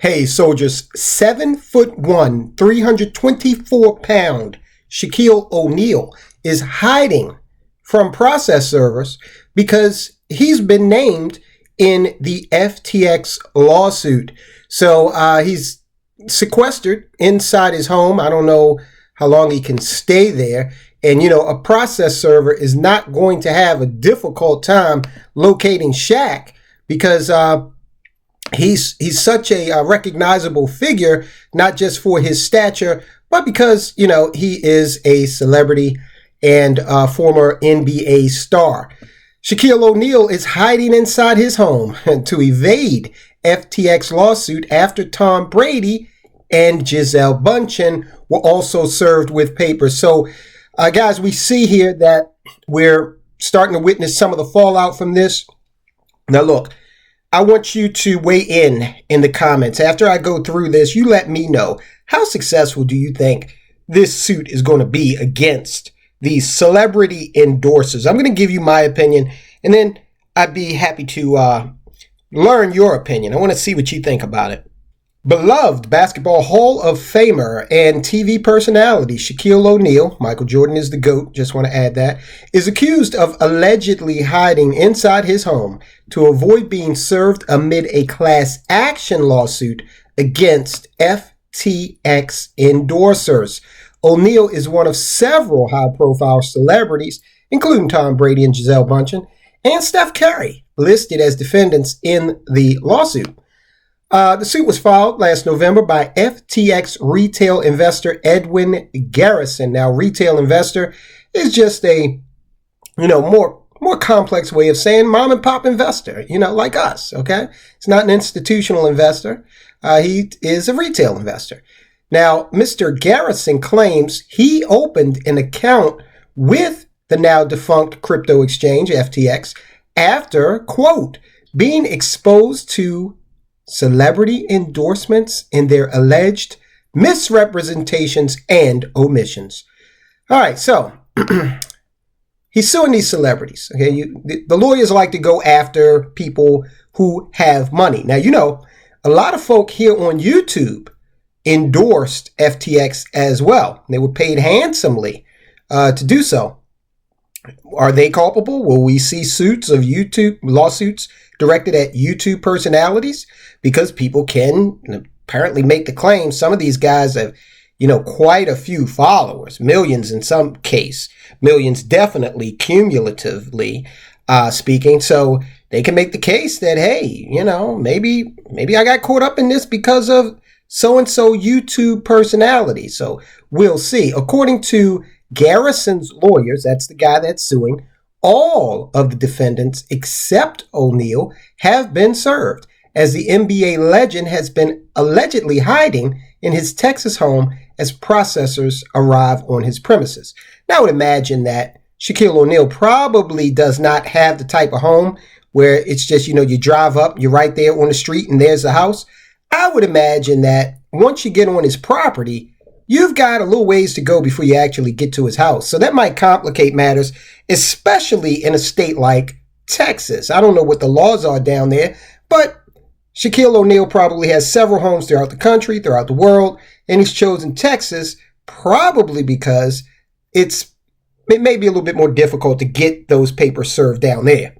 Hey, soldiers, 7'1", 324-pound Shaquille O'Neal is hiding from process servers because he's been named in the FTX lawsuit. So he's sequestered inside his home. I don't know how long he can stay there. And, a process server is not going to have a difficult time locating Shaq because he's such a recognizable figure, not just for his stature, but because, he is a celebrity and a former NBA star. Shaquille O'Neal is hiding inside his home to evade FTX lawsuit after Tom Brady and Gisele Bündchen were also served with papers. So, guys, we see here that we're starting to witness some of the fallout from this. Now, look, I want you to weigh in the comments. After I go through this, you let me know, how successful do you think this suit is going to be against these celebrity endorsers? I'm going to give you my opinion, and then I'd be happy to learn your opinion. I want to see what you think about it. Beloved Basketball Hall of Famer and TV personality Shaquille O'Neal, Michael Jordan is the GOAT, just want to add that, is accused of allegedly hiding inside his home to avoid being served amid a class action lawsuit against FTX endorsers. O'Neal is one of several high-profile celebrities, including Tom Brady and Gisele Bündchen, and Steph Curry, listed as defendants in the lawsuit. The suit was filed last November by FTX retail investor Edwin Garrison. Now, retail investor is just a, more complex way of saying mom and pop investor, like us, okay? It's not an institutional investor. He is a retail investor. Now, Mr. Garrison claims he opened an account with the now defunct crypto exchange, FTX, after, quote, being exposed to celebrity endorsements in their alleged misrepresentations and omissions. All right, so he's suing these celebrities. Okay, the lawyers like to go after people who have money. Now, a lot of folk here on YouTube endorsed FTX as well. They were paid handsomely to do so. Are they culpable? Will we see lawsuits directed at YouTube personalities? Because people can apparently make the claim. Some of these guys have, quite a few followers, millions in some case, millions definitely cumulatively speaking. So they can make the case that, hey, maybe I got caught up in this because of so-and-so YouTube personality. So we'll see. According to Garrison's lawyers, that's the guy that's suing, all of the defendants except O'Neal have been served, as the NBA legend has been allegedly hiding in his Texas home as processors arrive on his premises. Now, I would imagine that Shaquille O'Neal probably does not have the type of home where it's just, you drive up, you're right there on the street, and there's the house. I would imagine that once you get on his property, you've got a little ways to go before you actually get to his house. So that might complicate matters, especially in a state like Texas. I don't know what the laws are down there, but Shaquille O'Neal probably has several homes throughout the country, throughout the world, and he's chosen Texas probably because it may be a little bit more difficult to get those papers served down there.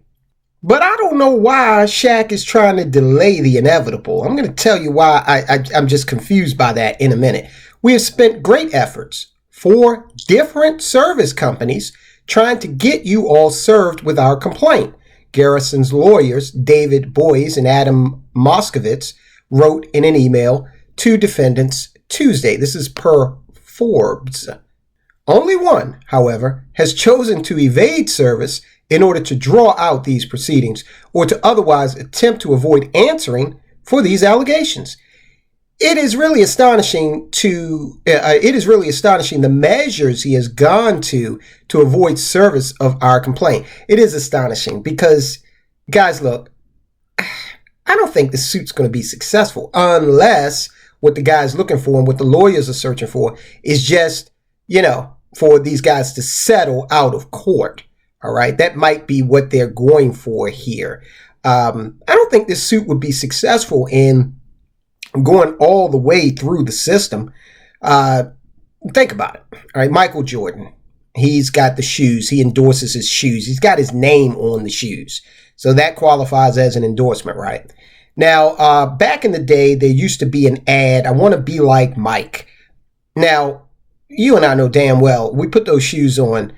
But I don't know why Shaq is trying to delay the inevitable. I'm going to tell you why I'm just confused by that in a minute. We have spent great efforts for different service companies trying to get you all served with our complaint. Garrison's lawyers, David Boyes and Adam Moskowitz, wrote in an email to defendants Tuesday. This is per Forbes. Only one, however, has chosen to evade service in order to draw out these proceedings or to otherwise attempt to avoid answering for these allegations. It is really astonishing the measures he has gone to avoid service of our complaint. It is astonishing because, guys, look, I don't think this suit's going to be successful unless what the guy's looking for and what the lawyers are searching for is just, for these guys to settle out of court. All right. That might be what they're going for here. I don't think this suit would be successful in going all the way through the system. Think about it. All right, Michael Jordan. He's got the shoes. He endorses his shoes. He's got his name on the shoes. So that qualifies as an endorsement, right? Now, back in the day, there used to be an ad, I want to be like Mike. Now, you and I know damn well, we put those shoes on,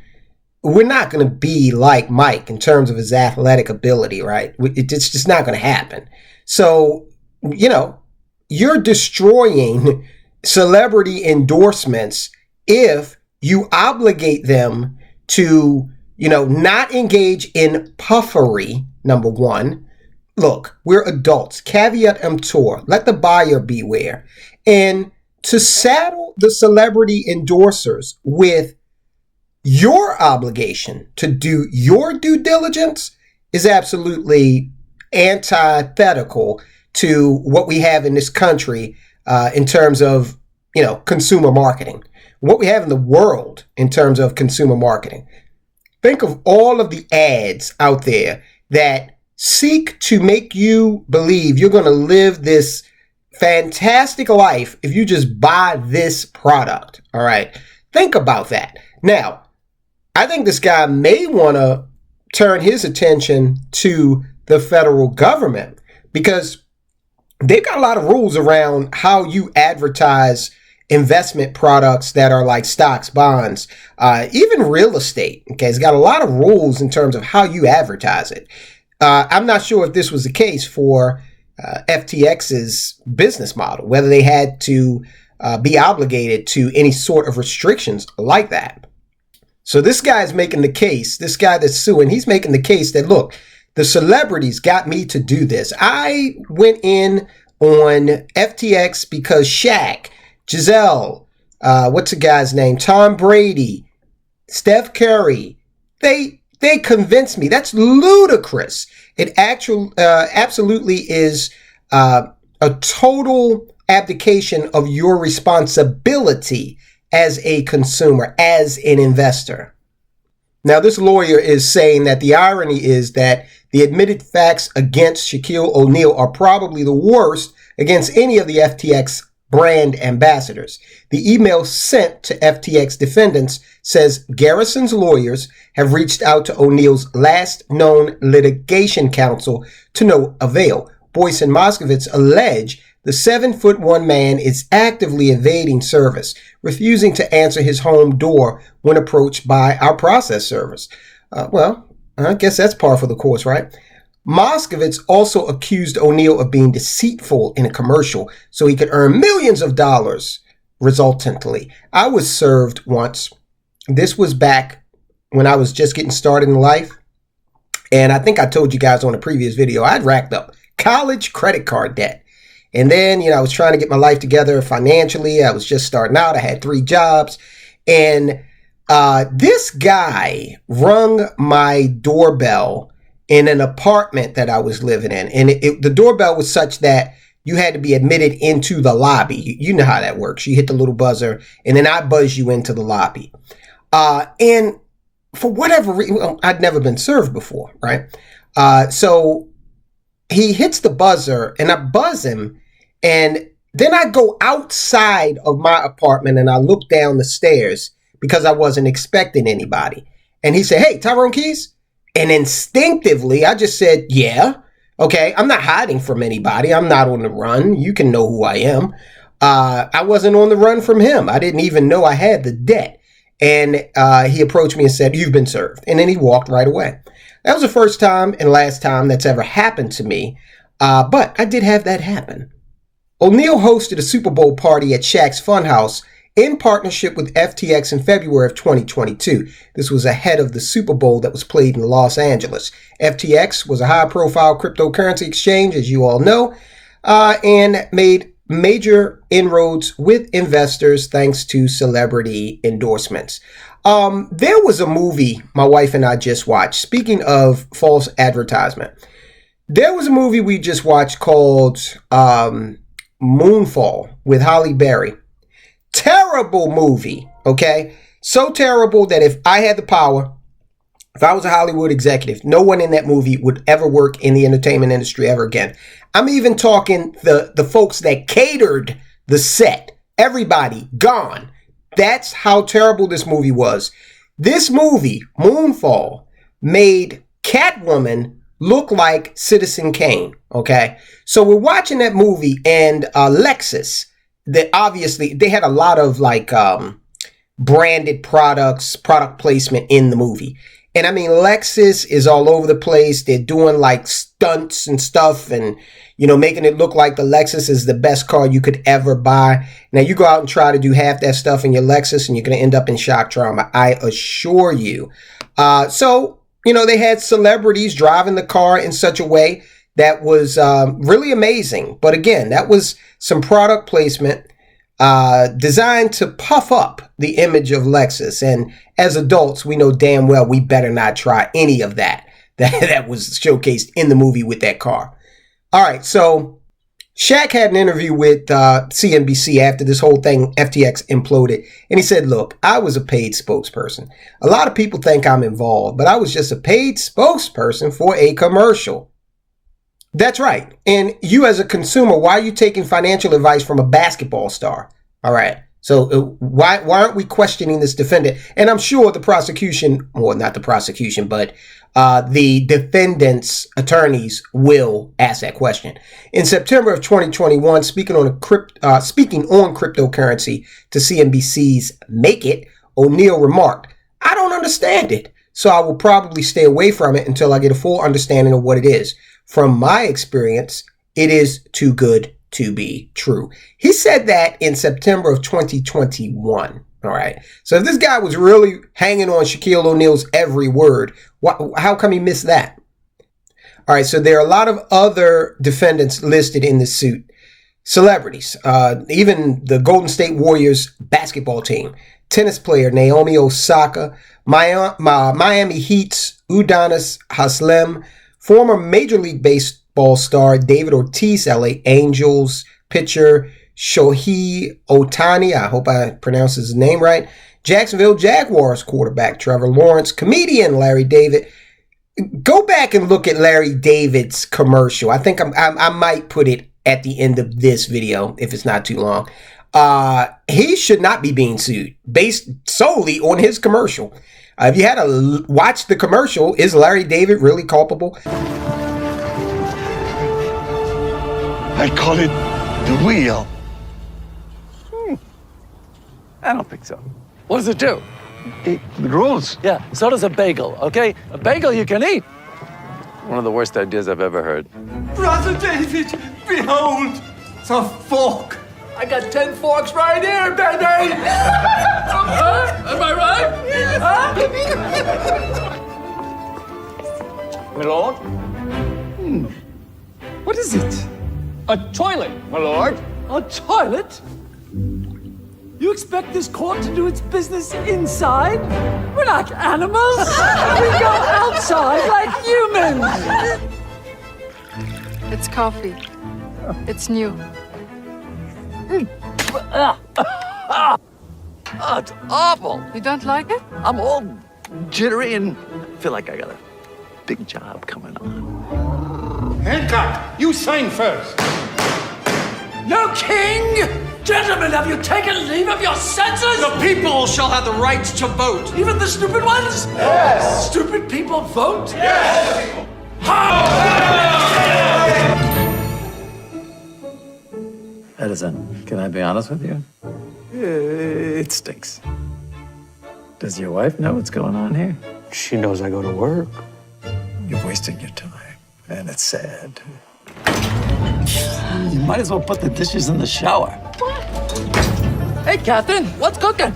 we're not going to be like Mike in terms of his athletic ability, right? It's just not going to happen. So, you're destroying celebrity endorsements if you obligate them to, not engage in puffery, number one. Look, we're adults. Caveat emptor. Let the buyer beware. And to saddle the celebrity endorsers with your obligation to do your due diligence is absolutely antithetical to what we have in this country in terms of, consumer marketing. What we have in the world in terms of consumer marketing. Think of all of the ads out there that seek to make you believe you're going to live this fantastic life if you just buy this product. All right. Think about that. Now, I think this guy may want to turn his attention to the federal government because they've got a lot of rules around how you advertise investment products that are like stocks, bonds, even real estate. Okay, it's got a lot of rules in terms of how you advertise it. I'm not sure if this was the case for FTX's business model, whether they had to be obligated to any sort of restrictions like that. So this guy is making the case, this guy that's suing, he's making the case that, look, the celebrities got me to do this. I went in on FTX because Shaq, Giselle, what's the guy's name? Tom Brady, Steph Curry. They convinced me. That's ludicrous. It absolutely is a total abdication of your responsibility as a consumer, as an investor. Now, this lawyer is saying that the irony is that the admitted facts against Shaquille O'Neal are probably the worst against any of the FTX brand ambassadors. The email sent to FTX defendants says Garrison's lawyers have reached out to O'Neal's last known litigation counsel to no avail. Boyce and Moskowitz allege the 7'1" man is actively evading service, refusing to answer his home door when approached by our process servers. Well, I guess that's par for the course, right? Moskowitz also accused O'Neal of being deceitful in a commercial so he could earn millions of dollars resultantly. I was served once. This was back when I was just getting started in life. And I think I told you guys on a previous video, I'd racked up college credit card debt. And then, I was trying to get my life together financially. I was just starting out. I had 3 jobs. And this guy rung my doorbell in an apartment that I was living in. And the doorbell was such that you had to be admitted into the lobby. You know how that works. You hit the little buzzer, and then I buzz you into the lobby. And for whatever reason, I'd never been served before, right? So he hits the buzzer, and I buzz him, and then I go outside of my apartment, and I look down the stairs because I wasn't expecting anybody. And he said, "Hey, Tyrone Keys?" And instinctively, I just said, "Yeah, okay, I'm not hiding from anybody. I'm not on the run. You can know who I am." I wasn't on the run from him. I didn't even know I had the debt. And he approached me and said, "You've been served." And then he walked right away. That was the first time and last time that's ever happened to me. But I did have that happen. O'Neal hosted a Super Bowl party at Shaq's Funhouse in partnership with FTX in February of 2022. This was ahead of the Super Bowl that was played in Los Angeles. FTX was a high-profile cryptocurrency exchange, as you all know, and made major inroads with investors thanks to celebrity endorsements. There was a movie my wife and I just watched. Speaking of false advertisement, there was a movie we just watched called Moonfall with Halle Berry. Terrible movie, okay? So terrible that if I had the power, If I was a Hollywood executive, no one in that movie would ever work in the entertainment industry ever again. I'm even talking the folks that catered the set. Everybody gone. That's how terrible this movie was. This movie, Moonfall, made Catwoman look like Citizen Kane, okay? So we're watching that movie, and Lexus, obviously, they had a lot of like branded products, product placement in the movie. And I mean, Lexus is all over the place. They're doing like stunts and stuff and, you know, making it look like the Lexus is the best car you could ever buy. Now, you go out and try to do half that stuff in your Lexus and you're going to end up in shock trauma, I assure you. So, you know, they had celebrities driving the car in such a way that was really amazing. But again, that was some product placement designed to puff up the image of Lexus. And as adults, we know damn well we better not try any of that was showcased in the movie with that car. All right, so Shaq had an interview with CNBC after this whole thing, FTX, imploded. And he said, look, I was a paid spokesperson. A lot of people think I'm involved, but I was just a paid spokesperson for a commercial. That's right. And you as a consumer, why are you taking financial advice from a basketball star? All right. So why aren't we questioning this defendant? And I'm sure the prosecution, or not the prosecution, but the defendant's attorneys will ask that question. In September of 2021, speaking on cryptocurrency to CNBC's Make It, O'Neal remarked, I don't understand it, so I will probably stay away from it until I get a full understanding of what it is. From my experience, it is too good to be true. He said that in September of 2021. All right. So if this guy was really hanging on Shaquille O'Neal's every word, how come he missed that? All right. So there are a lot of other defendants listed in this suit. Celebrities, even the Golden State Warriors basketball team, tennis player Naomi Osaka, Miami Heat's Udonis Haslem, former Major League Baseball star David Ortiz, LA Angels pitcher Shohei Ohtani, I hope I pronounced his name right, Jacksonville Jaguars quarterback Trevor Lawrence, comedian Larry David. Go back and look at Larry David's commercial. I think I might put it at the end of this video if it's not too long. He should not be being sued based solely on his commercial. If you had to watch the commercial, is Larry David really culpable? I call it the wheel. I don't think so. What does it do? The rules. Yeah, so does a bagel, okay? A bagel you can eat. One of the worst ideas I've ever heard. Brother David, behold, the fork. I got 10 forks right here, baby. Am I right? My lord? What is it? A toilet, my lord. A toilet? You expect this court to do its business inside? We're not animals. We go outside like humans. It's coffee. It's new. Oh, it's awful. You don't like it? I'm all jittery and feel like I got a big job coming on. Hancock, you sign first. No king! Gentlemen, have you taken leave of your senses? The people shall have the right to vote. Even the stupid ones? Yes. Stupid people vote? Yes. Edison, can I be honest with you? It stinks. Does your wife know what's going on here? She knows I go to work. You're wasting your time, and it's sad. You might as well put the dishes in the shower. Hey, Captain, what's cooking?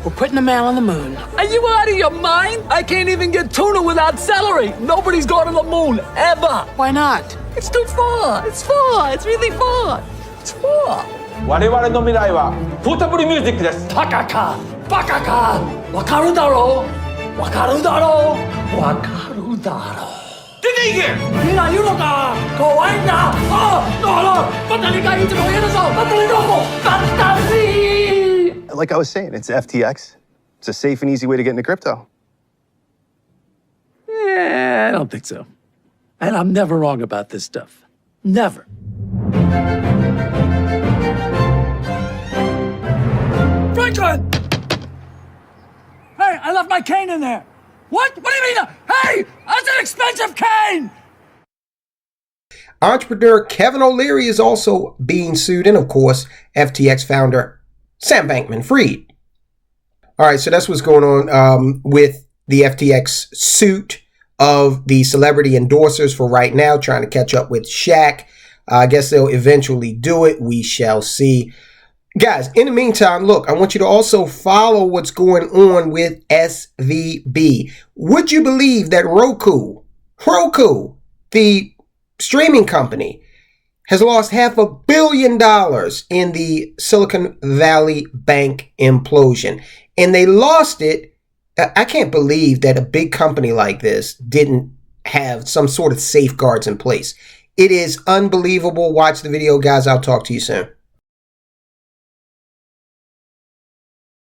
We're putting a man on the moon. Are you out of your mind? I can't even get tuna without celery. Nobody's gone to the moon, ever. Why not? It's too far. It's far. It's really far. It's far. 我々の未来はポータブルミュージックです。バカかバカかわかるだろうわかるだろうわかるだろう出ていけ。みんないるのか怖いんだバッタリがいつも言えるぞバッタリどこバッタリ Like I was saying, it's FTX. It's a safe and easy way to get into crypto. I don't think so. And I'm never wrong about this stuff. Never. Franklin! Hey, I left my cane in there. What? What do you mean? Hey, that's an expensive cane! Entrepreneur Kevin O'Leary is also being sued, and of course, FTX founder Sam Bankman-Fried. All right, so that's what's going on with the FTX suit of the celebrity endorsers for right now, trying to catch up with Shaq. I guess they'll eventually do it. We shall see. Guys, in the meantime, look, I want you to also follow what's going on with SVB. Would you believe that Roku, the streaming company, has lost $500 million in the Silicon Valley Bank implosion? And they lost it. I can't believe that a big company like this didn't have some sort of safeguards in place. It is unbelievable. Watch the video, guys. I'll talk to you soon.